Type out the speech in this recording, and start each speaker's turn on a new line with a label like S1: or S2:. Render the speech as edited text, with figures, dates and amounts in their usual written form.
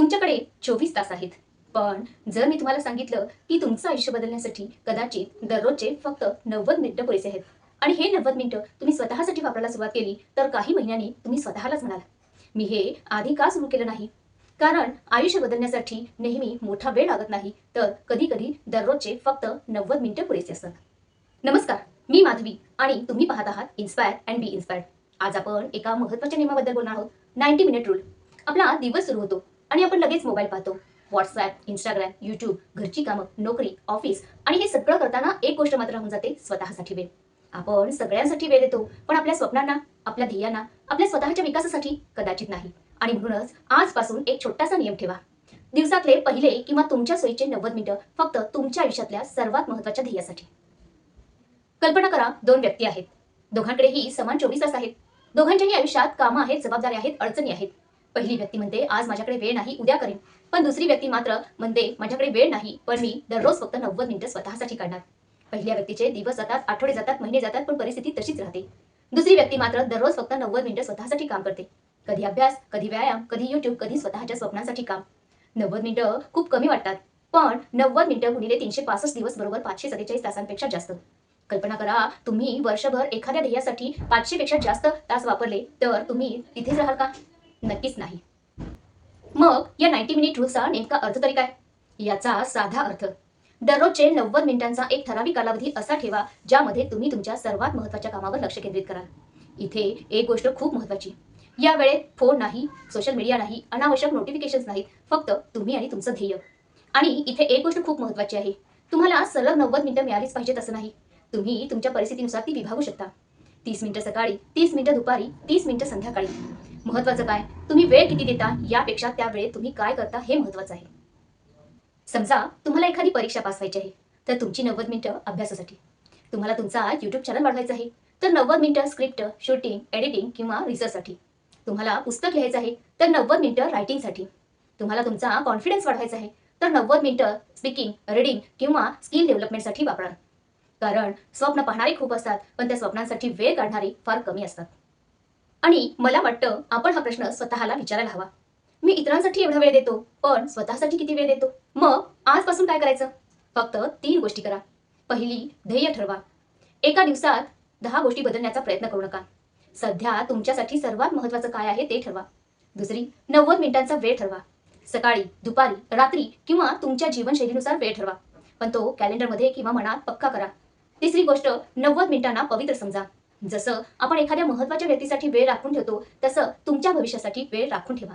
S1: तुमच्याकडे 24 तास आहेत. पण जर मी तुम्हाला सांगितलं की तुमचं आयुष्य बदलण्यासाठी कदाचित दररोजचे फक्त 90 मिनिटं पुरेसे आहेत आणि हे 90 मिनिटं तुम्ही स्वतःसाठी वापरायला सुरुवात केली तर काही महिन्यांनी तुम्ही स्वतःलाच म्हणाल, मी हे आधी का सुरू केलं नाही? कारण आयुष्य बदलण्यासाठी नेहमी मोठा वेळ लागत नाही, तर कधी-कधी दररोजचे फक्त 90 मिनिटं पुरेसे असतात. नमस्कार, मी माधवी आणि तुम्ही पाहत आहात इन्स्पायर अँड बी इन्स्पायर्ड. आज आपण एका महत्त्वाच्या नियमाबद्दल बोलणार आहोत. 90 मिनिट रूल. आपला दिवस सुरू होतो आणि आपण लगेच मोबाईल पाहतो. व्हॉट्सॲप, इंस्टाग्राम, यूट्यूब, घरची कामं, नोकरी, ऑफिस आणि हे सगळं करताना एक गोष्ट मात्र राहून जाते, स्वतःसाठी वेळ. आपण सगळ्यांसाठी वेळ देतो, पण आपल्या स्वप्नांना, आपल्या ध्येयांना, आपल्या स्वतःच्या विकासासाठी कदाचित नाही. आणि म्हणूनच आजपासून एक छोटासा नियम ठेवा. दिवसातले पहिले किंवा तुमच्या सोयीचे 90 मिनिटं फक्त तुमच्या आयुष्यातल्या सर्वात महत्त्वाच्या ध्येयासाठी. कल्पना करा, दोन व्यक्ती आहेत. दोघांकडेही समान 24 तास आहेत. दोघांच्याही आयुष्यात कामं आहेत, जबाबदाऱ्या आहेत, अडचणी आहेत. पहिली व्यक्ती म्हणते, आज माझ्याकडे वेळ नाही, उद्या करेन. पण दुसरी व्यक्ती मात्र म्हणते, माझ्याकडे वेळ नाही, पण मी दररोज फक्त 90 मिनिटं स्वतःसाठी काढणार. पहिल्या व्यक्तीचे दिवस जातात, आठवडे जातात, महिने जातात, पण परिस्थिती तशीच राहते. दुसरी व्यक्ती मात्र दररोज फक्त 90 मिनिटं स्वतःसाठी काम करते. कधी अभ्यास, कधी व्यायाम, कधी यूट्यूब, कधी स्वतःच्या स्वप्नांसाठी काम. 90 मिनिटं खूप कमी वाटतात, पण 90 मिनिटं गुणिले 365 दिवस बरोबर 547 तासांपेक्षा जास्त. कल्पना करा, तुम्ही वर्षभर एखाद्या ध्येयासाठी 500 पेक्षा जास्त तास वापरले तर तुम्ही तिथेच राहाल का? नक्कीच नाही. मग या 90 मिनिट रूलचा नेमका अर्थ तरी काय? याचा साधा अर्थ, दररोजचे 90 मिनिटांचा एक ठराविक कालावधी असा ठेवा ज्यामध्ये तुम्ही तुमच्या सर्वात महत्त्वाच्या कामावर लक्ष केंद्रित कराल. इथे एक गोष्ट खूप महत्त्वाची, या वेळेत फोन नाही, सोशल मीडिया नाही, अनावश्यक नोटिफिकेशन्स नाहीत, फक्त तुम्ही आणि तुमचं ध्येय. आणि इथे एक गोष्ट खूप महत्त्वाची आहे, तुम्हाला सलग 90 मिनिटं मिळालीच पाहिजेत असं नाही. तुम्ही तुमच्या परिस्थितीनुसार ती विभागू शकता. 30 मिनिटं सकाळी, 30 मिनिटं दुपारी, 30 मिनिटं संध्याकाळी. महत्त्वाचं काय, तुम्ही वेळ किती देता यापेक्षा त्या वेळेत तुम्ही काय करता हे महत्त्वाचं आहे. समजा तुम्हाला एखादी परीक्षा पास व्हायची आहे, तर तुमची 90 मिनिटं अभ्यासासाठी. तुम्हाला तुमचा यूट्यूब चॅनल वाढवायचा आहे, तर 90 मिनिटं स्क्रिप्ट, शूटिंग, एडिटिंग किंवा रिसर्चसाठी. तुम्हाला पुस्तक लिहायचं आहे, तर 90 मिनिटं रायटिंगसाठी. तुम्हाला तुमचा कॉन्फिडन्स वाढवायचा आहे, तर 90 मिनिटं स्पीकिंग, रीडिंग किंवा स्किल डेव्हलपमेंटसाठी वापरा. कारण स्वप्न पाहणारे खूप असतात, पण त्या स्वप्नांसाठी वेळ काढणारे फार कमी असतात. आणि मला वाटतं आपण हा प्रश्न स्वतःला विचारायला हवा. मी इतरांसाठी एवढा वेळ देतो, पण स्वतःसाठी किती वेळ देतो? मग आजपासून काय करायचं? फक्त 3 गोष्टी करा. पहिली, ध्येय ठरवा. एका दिवसात 10 गोष्टी बदलण्याचा प्रयत्न करू नका. सध्या तुमच्यासाठी सर्वात महत्त्वाचं काय आहे ते ठरवा. दुसरी, 90 मिनिटांचा वेळ ठरवा. सकाळी, दुपारी, रात्री किंवा तुमच्या जीवनशैलीनुसार वेळ ठरवा. पण तो कॅलेंडरमध्ये किंवा मनात पक्का करा. तिसरी गोष्ट, 90 मिनिटांना पवित्र समजा. जसं आपण एखाद्या महत्त्वाच्या व्यक्तीसाठी वेळ राखून ठेवतो, तसं तुमच्या भविष्यासाठी वेळ राखून ठेवा.